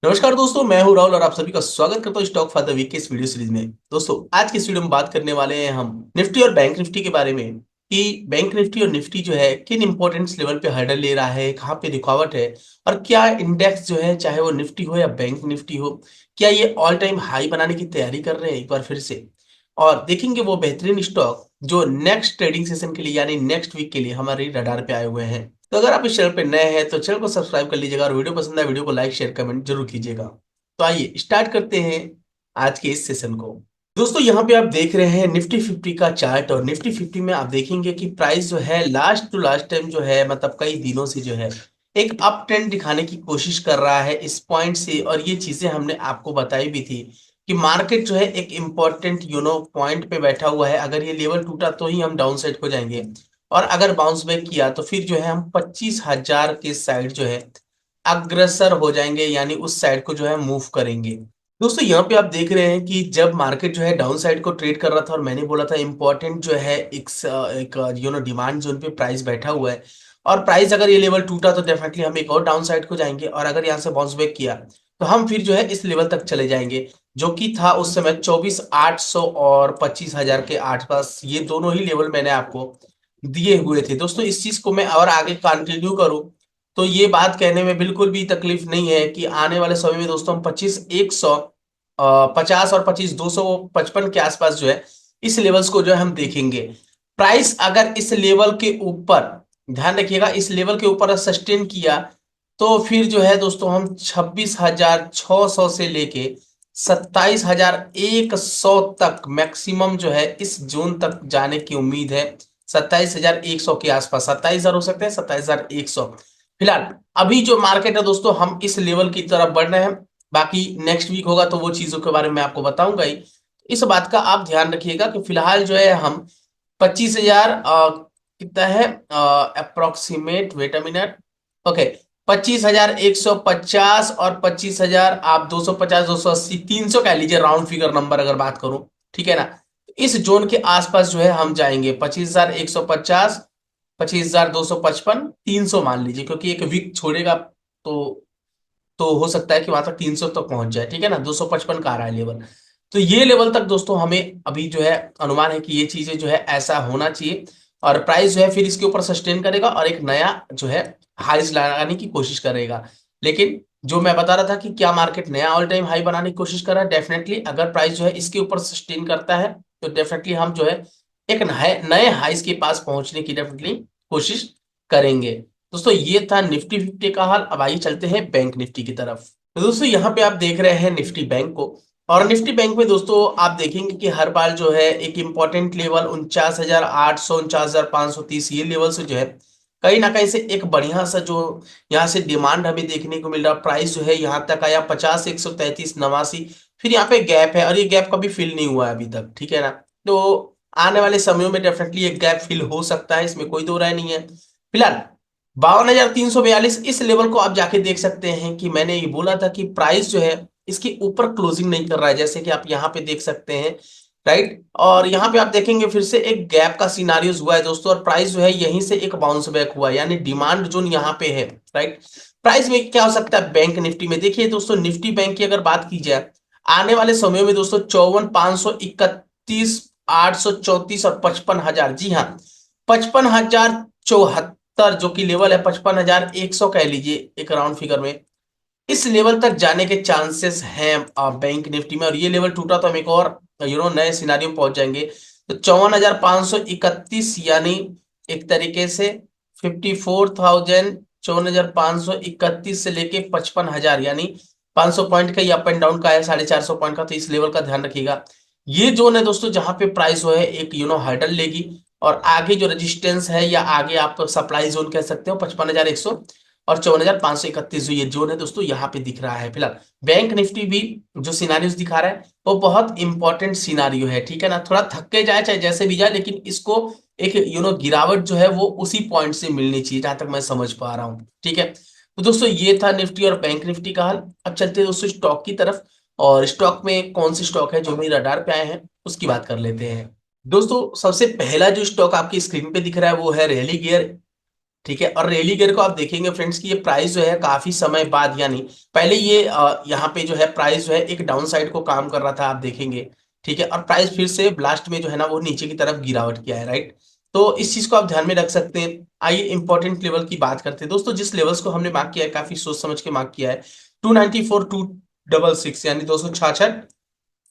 नमस्कार दोस्तों, मैं हूं राहुल और आप सभी का स्वागत करता हूं स्टॉक फॉर द वीक के इस वीडियो सीरीज में। दोस्तों, आज की इस वीडियो में बात करने वाले हैं हम निफ्टी और बैंक निफ्टी के बारे में कि बैंक निफ्टी और निफ्टी जो है किन इंपॉर्टेंस लेवल पे हर्डल ले रहा है, कहाँ पे रुकावट है और क्या इंडेक्स जो है चाहे वो निफ्टी हो या बैंक निफ्टी हो, क्या ये ऑल टाइम हाई बनाने की तैयारी कर रहे हैं एक बार फिर से। और देखेंगे वो बेहतरीन स्टॉक जो नेक्स्ट ट्रेडिंग सेशन के लिए यानी नेक्स्ट वीक के लिए हमारे रडार पे आए हुए हैं। तो अगर आप इस चैनल पे नए हैं तो चैनल को सब्सक्राइब कर लीजिएगा और वीडियो पसंद आए वीडियो को लाइक शेयर कमेंट जरूर कीजिएगा। तो आइए स्टार्ट करते हैं आज के इस सेशन को। दोस्तों, यहाँ पे आप देख रहे हैं निफ्टी 50 का चार्ट और निफ्टी 50 में आप देखेंगे कि प्राइस जो है लास्ट टू लास्ट टाइम जो है मतलब कई दिनों से जो है एक अप ट्रेंड दिखाने की कोशिश कर रहा है इस पॉइंट से। और ये चीजें हमने आपको बताई भी थी कि मार्केट जो है एक इंपॉर्टेंट पॉइंट पे बैठा हुआ है। अगर ये लेवल टूटा तो ही हम डाउन साइड को जाएंगे और अगर बाउंस बैक किया तो फिर जो है हम 25,000 के साइड जो है अग्रसर हो जाएंगे, यानी उस साइड को जो है मूव करेंगे। दोस्तों, यहाँ पे आप देख रहे हैं कि जब मार्केट जो है डाउन साइड को ट्रेड कर रहा था और मैंने बोला था इंपॉर्टेंट जो है एक डिमांड जोन पे प्राइस बैठा हुआ है और प्राइस अगर ये लेवल टूटा तो डेफिनेटली हम एक और डाउन साइड को जाएंगे और अगर यहाँ से बाउंस बैक किया तो हम फिर जो है इस लेवल तक चले जाएंगे, जो कि था उस समय 24,800 और 25,000 के आसपास। ये दोनों ही लेवल मैंने आपको दिए हुए थे। दोस्तों, इस चीज को मैं और आगे कंटिन्यू करूं तो ये बात कहने में बिल्कुल भी तकलीफ नहीं है कि आने वाले समय में दोस्तों हम 25,150 और 25,255 के आसपास जो है इस लेवल्स को जो है हम देखेंगे। प्राइस अगर इस लेवल के ऊपर, ध्यान रखिएगा, इस लेवल के ऊपर सस्टेन किया तो फिर जो है दोस्तों हम 26,600 से लेके 27,100 तक मैक्सिमम जो है इस जोन तक जाने की उम्मीद है। 27,100 के आसपास, 27,000 हो सकते हैं, 27,100। फिलहाल अभी जो मार्केट है दोस्तों, हम इस लेवल की तरफ बढ़ रहे हैं। बाकी नेक्स्ट वीक होगा तो वो चीजों के बारे में आपको बताऊंगा ही। इस बात का आप ध्यान रखिएगा कि फिलहाल जो है हम 25,000 कितना है approximate, wait a minute, okay, 25,150 और 25,000, आप 250, 280, 300 कह लीजिए राउंड फिगर नंबर अगर बात करूं, ठीक है ना। इस जोन के आसपास जो है हम जाएंगे 25,150, 25,255, 300 मान लीजिए, क्योंकि एक वीक छोड़ेगा तो हो सकता है कि वहां तक 300 तक पहुंच जाए, ठीक है ना। 255 का आ रहा है लेवल। तो ये लेवल तक दोस्तों हमें अभी जो है अनुमान है कि ये चीजें जो है ऐसा होना चाहिए और प्राइस जो है फिर इसके ऊपर सस्टेन करेगा और एक नया जो है हाईज लगाने की कोशिश करेगा। लेकिन जो मैं बता रहा था कि क्या मार्केट नया ऑल टाइम हाई बनाने की कोशिश कर रहा है, डेफिनेटली अगर प्राइस जो है इसके ऊपर सस्टेन करता है तो डेफिनेटली हम जो है एक नए नए हाईज के पास पहुंचने की डेफिनेटली कोशिश करेंगे। दोस्तों, ये था निफ्टी 50 का हाल। अब आइए चलते हैं बैंक निफ्टी की तरफ। तो दोस्तों, यहाँ पे आप देख रहे हैं निफ्टी बैंक को और निफ्टी बैंक में दोस्तों आप देखेंगे कि हर बार जो है एक इंपॉर्टेंट लेवल 49,800, 49,530, ये लेवल से जो है कहीं ना कहीं से एक बढ़िया सा जो यहाँ से डिमांड हमें देखने को मिल रहा। प्राइस जो है यहाँ तक आया 50,133,89, फिर यहाँ पे गैप है और ये गैप कभी फिल नहीं हुआ है अभी तक, ठीक है ना। तो आने वाले समयों में डेफिनेटली एक गैप फिल हो सकता है, इसमें कोई दो राय नहीं है। फिलहाल 52,342 इस लेवल को आप जाके देख सकते हैं कि मैंने ये बोला था कि प्राइस जो है इसके ऊपर क्लोजिंग नहीं कर रहा है, जैसे कि आप यहाँ पे देख सकते हैं, राइट। और यहाँ पे आप देखेंगे फिर से एक गैप का सिनारियोस हुआ है दोस्तों और प्राइस जो है यहीं से एक बाउंस बैक हुआ है, यानी डिमांड जोन यहाँ पे है, राइट। प्राइस में क्या हो सकता है बैंक निफ्टी में, देखिए दोस्तों, निफ्टी बैंक की अगर बात की जाए आने वाले समय में दोस्तों 54,531, 834 और 55,000, जी हाँ, 55,074 जो कि लेवल है, 55,100 कह लीजिए एक राउंड फिगर में, इस लेवल तक जाने के चांसेस हैं बैंक निफ्टी में। और ये लेवल टूटा तो हम एक और नए सिनारियो में पहुंच जाएंगे। तो 54,531, यानी एक तरीके से 54,000, 54,531 से लेके 55,000, यानी 500 पॉइंट का ये अप एंड डाउन का है, 450 पॉइंट का। तो इस लेवल का ध्यान रखिएगा। ये जोन है दोस्तों जहां पे प्राइस जो है एक हर्डल लेगी और आगे जो रेजिस्टेंस है या आगे आप सप्लाई जोन कह सकते हो 55,100 और 54,531, जो ये जोन है दोस्तों यहाँ पे दिख रहा है। फिलहाल बैंक निफ्टी भी जो सिनारियोस दिखा रहा है वो बहुत इंपॉर्टेंट सिनारियो है, ठीक है ना। थोड़ा थक के जाए चाहे जैसे भी जाए, लेकिन इसको एक गिरावट जो है वो उसी पॉइंट से मिलनी चाहिए जहां तक मैं समझ पा रहा हूँ, ठीक है। तो दोस्तों, ये था निफ्टी और बैंक निफ्टी का हाल। अब चलते हैं दोस्तों स्टॉक की तरफ और स्टॉक में कौन से स्टॉक है जो मेरे रडार पे आए हैं उसकी बात कर लेते हैं। दोस्तों, सबसे पहला जो स्टॉक आपकी स्क्रीन पे दिख रहा है वो है रेली गियर ठीक है। और रैली गियर को आप देखेंगे फ्रेंड्स कि ये प्राइस जो है काफी समय बाद, यानी पहले ये यहाँ पे जो है प्राइस जो है एक डाउन साइड को काम कर रहा था, आप देखेंगे। ठीक है। और प्राइस फिर से ब्लास्ट में जो है ना वो नीचे की तरफ गिरावट किया है, राइट। तो इस चीज को आप ध्यान में रख सकते हैं। आइए इंपॉर्टेंट लेवल की बात करते हैं दोस्तों। जिस लेवल्स को हमने मार्क किया है काफी सोच समझ के मार्क किया है। 294, 266 यानी 266,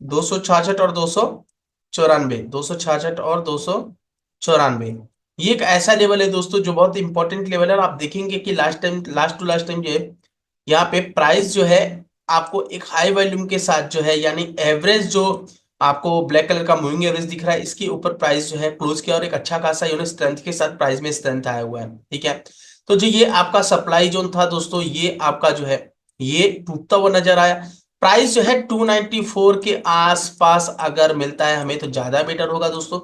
266 और 294, 266 और 294। ये एक ऐसा लेवल है दोस्तों जो बहुत इंपॉर्टेंट लेवल है। और आप देखेंगे कि लास्ट टाइम जो है यहाँ पे प्राइस जो है आपको एक हाई वॉल्यूम के साथ जो है, यानी एवरेज जो आपको ब्लैक कलर का मूविंग एवरेज दिख रहा है, इसके ऊपर प्राइस जो है क्लोज किया और एक अच्छा खासा यूनिट स्ट्रेंथ के साथ प्राइस में स्ट्रेंथ आया हुआ है। ठीक है। तो जो ये आपका सप्लाई जोन था दोस्तों, ये आपका जो है ये टूटता हुआ नजर आया। प्राइस जो है 294 के आसपास अगर मिलता है हमें तो ज्यादा बेटर होगा दोस्तों।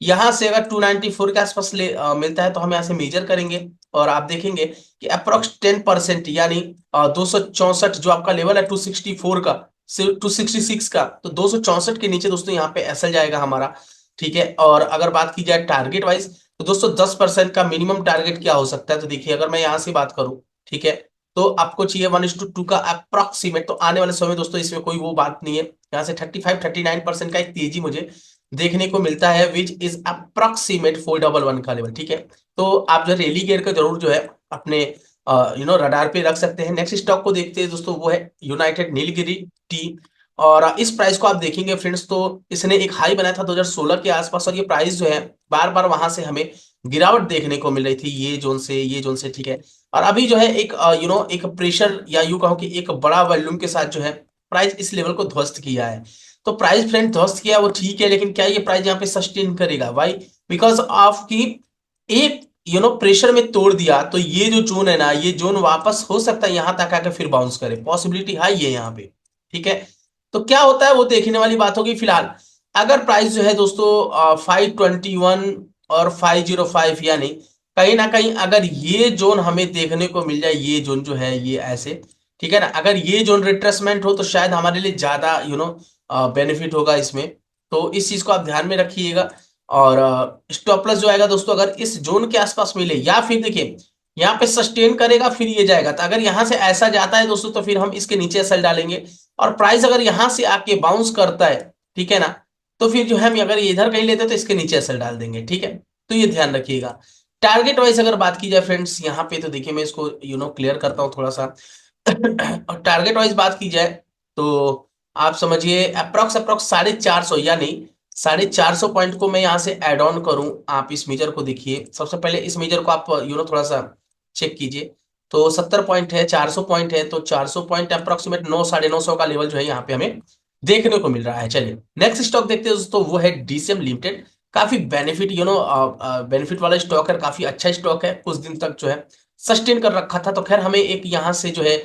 यहां से अगर 294 के आसपास मिलता है तो हम यहाँ से मेजर करेंगे और आप देखेंगे कि अप्रोक्स 10% यानी 264 जो आपका लेवल है 264 का, 266 का, तो 264 के नीचे दोस्तों यहाँ पे एसएल जाएगा हमारा। ठीक है। और अगर बात की जाए टारगेट वाइज तो दोस्तों 10% का मिनिमम टारगेट क्या हो सकता है, तो देखिए अगर मैं यहां से बात करूं, ठीक है, तो आपको चाहिए 1:2 का अप्रोक्सीमेट। तो आने वाले समय में दोस्तों इसमें कोई वो बात नहीं है। यहाँ से 35-39% का एक तेजी मुझे देखने को मिलता है, विच इज अप्रोक्सीमेट 411 का लेवल। ठीक है। तो आप जो रेली गियर का जरूर जो है अपने रडार पे रख सकते हैं। नेक्स्ट स्टॉक को देखते हैं दोस्तों, वो है यूनाइटेड नीलगिरी टी। और इस प्राइस को आप देखेंगे फ्रेंड्स तो इसने एक हाई बनाया था 2016 के आसपास, और ये प्राइस जो है बार बार वहां से हमें गिरावट देखने को मिल रही थी, ये जोन से। ठीक है। और अभी जो है एक एक प्रेशर या यूं कहो कि एक बड़ा वॉल्यूम के साथ जो है प्राइस इस लेवल को ध्वस्त किया है। तो प्राइस फ्रेंड ध्वस्त किया वो ठीक है, लेकिन क्या ये प्राइस यहाँ पे सस्टेन करेगा? वाई? बिकॉज ऑफ की एक प्रेशर में तोड़ दिया तो ये जो जोन है ना, ये जोन वापस हो सकता है यहां तक आके फिर बाउंस करे, पॉसिबिलिटी हाई है यहाँ पे। ठीक है। तो क्या होता है वो देखने वाली बात होगी। फिलहाल अगर प्राइस जो है दोस्तों 521 और 505, यानी कहीं ना कहीं अगर ये जोन हमें देखने को मिल जाए, ये जोन जो है ये ऐसे, ठीक है ना, अगर ये जोन रिट्रेसमेंट हो तो शायद हमारे लिए ज्यादा बेनिफिट होगा इसमें। तो इस चीज को आप ध्यान में रखिएगा। और स्टॉप लॉस जो आएगा दोस्तों अगर इस जोन के आसपास मिले, या फिर देखिए यहाँ पे सस्टेन करेगा फिर ये जाएगा, तो अगर यहां से ऐसा जाता है दोस्तों तो फिर हम इसके नीचे एसएल डालेंगे। और प्राइस अगर यहां से आके बाउंस करता है, ठीक है ना, तो फिर जो है हम अगर ये इधर कहीं लेते हैं तो इसके नीचे एसएल डाल देंगे। ठीक है। तो ये ध्यान रखिएगा। टारगेट वाइज अगर बात की जाए फ्रेंड्स, यहाँ पे तो देखिए मैं इसको क्लियर करता हूँ थोड़ा सा। और टारगेट वाइज बात की जाए तो आप समझिए अप्रोक्स अप्रोक्स 450, यानी 450 पॉइंट को मैं यहाँ से ऐड ऑन करूं। आप इस मेजर को देखिए, सबसे पहले इस मेजर को आप थोड़ा सा चेक कीजिए। तो 70 पॉइंट है, 400 पॉइंट है, तो 400 पॉइंट अप्रोक्सीमेट 900-950 का लेवल जो है यहाँ पे हमें देखने को मिल रहा है। चलिए नेक्स्ट स्टॉक देखते हैं दोस्तों, वो है डीसीएम लिमिटेड। काफी बेनिफिट बेनिफिट वाला स्टॉक है, काफी अच्छा स्टॉक है, कुछ दिन तक जो है सस्टेन कर रखा था। तो खैर हमें एक यहाँ से जो है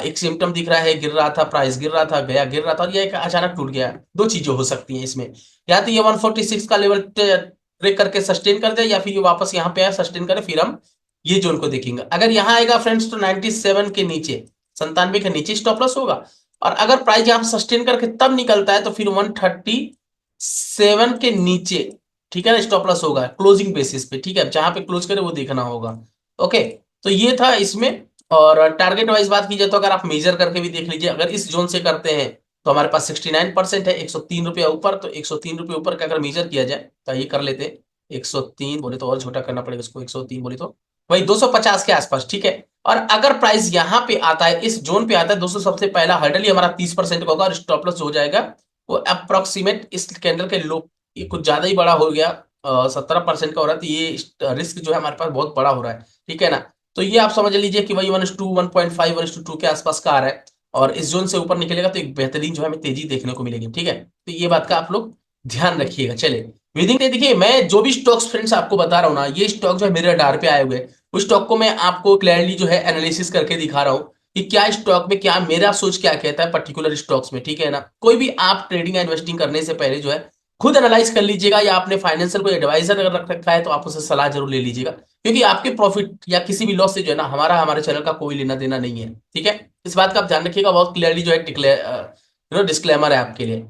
एक सिम्टम दिख रहा है, गिर रहा था प्राइस, गिर रहा था गया, गिर रहा था, और ये एक अचानक टूट गया। दो चीजें हो सकती हैं इसमें, या तो ये 146 का लेवल ब्रेक करके सस्टेन कर दे, या फिर ये वापस यहाँ पे आए सस्टेन करे, फिर हम ये जोन को देखेंगे। अगर यहाँ आएगा फ्रेंड्स तो 97 के नीचे, 97 के नीचे स्टॉप लॉस होगा। और अगर प्राइस यहाँ सस्टेन करके तब निकलता है तो फिर 137 के नीचे, ठीक है ना, स्टॉप लॉस होगा क्लोजिंग बेसिस पे। ठीक है। जहां पे क्लोज करे वो देखना होगा। ओके। तो ये था इसमें। और टारगेट वाइज बात की जाए तो अगर आप मेजर करके भी देख लीजिए, अगर इस जोन से करते हैं तो हमारे पास 69% है, 103 रुपया ऊपर। तो 103 रुपये ऊपर का अगर मेजर किया जाए तो ये कर लेते हैं 103 बोले तो और छोटा करना पड़ेगा इसको, 103 बोले तो वही 250 के आसपास। ठीक है। और अगर प्राइस यहाँ पे आता है, इस जोन पे आता है दोस्तों, सबसे पहला हर्डल ही हमारा 30% का होगा और स्टॉप लॉस हो जाएगा वो अप्रोक्सीमेट इस कैंडल के लो, ये कुछ ज्यादा ही बड़ा हो गया, 17% का हो रहा है। तो ये रिस्क जो है हमारे पास बहुत बड़ा हो रहा है। ठीक है ना। तो ये आप समझ लीजिए कि वही 1:2, 1.5, 1:2 के आसपास का आ रहा है। और इस जोन से ऊपर निकलेगा तो एक बेहतरीन जो है हमें तेजी देखने को मिलेगी। ठीक है। तो ये बात का आप लोग ध्यान रखिएगा। चलिए विदिन डे देखिए, मैं जो भी स्टॉक्स फ्रेंड्स आपको बता रहा हूँ ना, ये स्टॉक जो है मेरे रडार पे आए हुए हैं। उस स्टॉक को मैं आपको क्लियरली जो है एनालिसिस करके दिखा रहा हूँ कि क्या स्टॉक में, क्या मेरा सोच क्या कहता है पर्टिकुलर स्टॉक्स में। ठीक है ना। कोई भी आप ट्रेडिंग या इन्वेस्टिंग करने से पहले जो है खुद एनालाइज कर लीजिएगा, या आपने फाइनेंशियल कोई एडवाइजर अगर रख रखा है तो आप उससे सलाह जरूर ले लीजिएगा, क्योंकि आपके प्रॉफिट या किसी भी लॉस से जो है ना हमारे चैनल का कोई लेना देना नहीं है। ठीक है। इस बात का आप ध्यान रखिएगा, बहुत क्लियरली जो है डिस्क्लेमर है आपके लिए।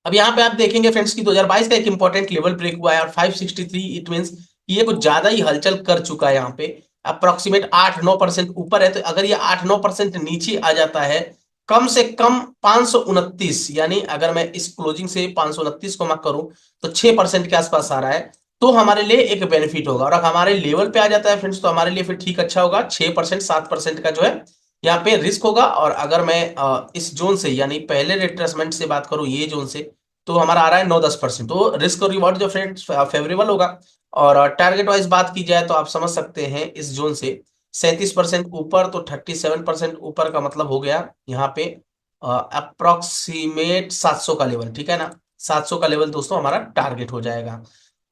अब यहाँ पे आप देखेंगे फ्रेंड्स की 2022 का एक इंपॉर्टेंट लेवल ब्रेक हुआ है और 563, इट मींस कि ये कुछ ज्यादा ही हलचल कर चुका है यहाँ पे। अप्रोक्सीमेट 8-9% ऊपर है, तो अगर ये 8-9% नीचे आ जाता है, कम से कम 529, यानी अगर मैं इस क्लोजिंग से 529 को मार्क करूं तो 6% के आसपास आ रहा है, तो हमारे लिए एक बेनिफिट होगा। और अगर हमारे लेवल पे आ जाता है फ्रेंड्स, तो हमारे लिए फिर ठीक अच्छा होगा। 6% 7% का जो है यहाँ पे रिस्क होगा। और अगर मैं इस जोन से यानी पहले रिट्रेसमेंट से बात करूं, ये जोन से, तो हमारा आ रहा है 9-10%, तो रिस्क और रिवॉर्ड जो फ्रेंड्स फेवरेबल होगा। और टारगेट वाइज बात की जाए तो आप समझ सकते हैं इस जोन से 37% ऊपर, तो 37% ऊपर का मतलब हो गया यहाँ पे अप्रोक्सीमेट 700 का लेवल, ठीक है ना। 700 का लेवल दोस्तों हमारा टारगेट हो जाएगा।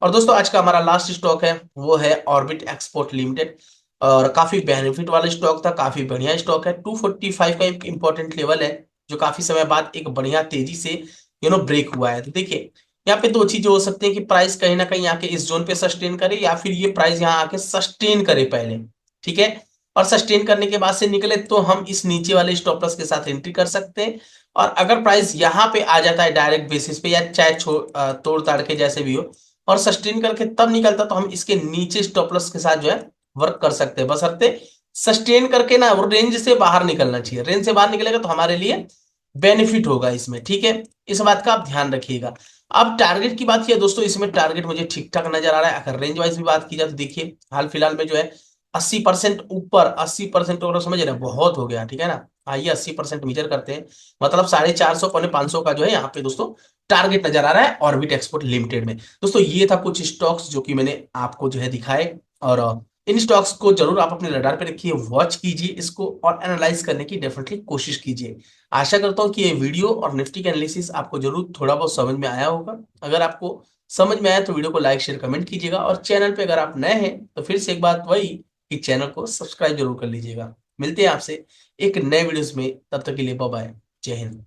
और दोस्तों आज का हमारा लास्ट स्टॉक है वो है ऑर्बिट एक्सपोर्ट लिमिटेड। और काफी बेनिफिट वाला स्टॉक था, काफी बढ़िया स्टॉक है। 245 का एक इंपॉर्टेंट लेवल है, जो काफी समय बाद एक बढ़िया तेजी से ब्रेक हुआ है। तो देखिए यहाँ पे दो चीजें हो सकती हैं कि प्राइस कहीं ना कहीं आके इस जोन पे सस्टेन करे, या फिर ये प्राइस यहाँ आके सस्टेन करे पहले, ठीक है। और सस्टेन करने के बाद से निकले तो हम इस नीचे वाले स्टॉप लॉस के साथ एंट्री कर सकते हैं। और अगर प्राइस यहाँ पे आ जाता है डायरेक्ट बेसिस पे, या चाहे तोड़ ताड़ के जैसे भी हो, और सस्टेन करके तब निकलता, तो हम इसके नीचे स्टॉप लॉस के साथ जो है वर्क कर सकते हैं। बशर्ते सस्टेन करके ना वो रेंज से बाहर निकलना चाहिए। रेंज से बाहर निकलेगा तो हमारे लिए बेनिफिट होगा इसमें, ठीक है। इस बात का आप ध्यान रखिएगा। अब टारगेट की बात किया दोस्तों, इसमें टारगेट मुझे ठीक ठाक नजर आ रहा है। अगर रेंज वाइज भी बात की जाए तो देखिए हाल फिलहाल में जो है 80% ऊपर, 80% ऊपर, समझ रहे हैं, बहुत हो गया, ठीक है ना। आइए 80% मेजर करते हैं, मतलब 450 500 का जो है यहाँ पे दोस्तों टारगेट नजर आ रहा है ऑर्बिट एक्सपोर्ट लिमिटेड में। दोस्तों ये था कुछ स्टॉक्स जो कि मैंने आपको जो है दिखाए। और इन स्टॉक्स को जरूर आप अपने रडार पे रखिए, वॉच कीजिए इसको, और एनालाइज करने की डेफिनेटली कोशिश कीजिए। आशा करता हूं कि ये वीडियो और निफ्टी का एनालिसिस आपको जरूर थोड़ा बहुत समझ में आया होगा। अगर आपको समझ में आया तो वीडियो को लाइक शेयर कमेंट कीजिएगा, और चैनल पे अगर आप नए हैं तो फिर से एक बात वही कि चैनल को सब्सक्राइब जरूर कर लीजिएगा। मिलते हैं आपसे एक नए वीडियोस में, तब तक के लिए बाय बाय, जय हिंद।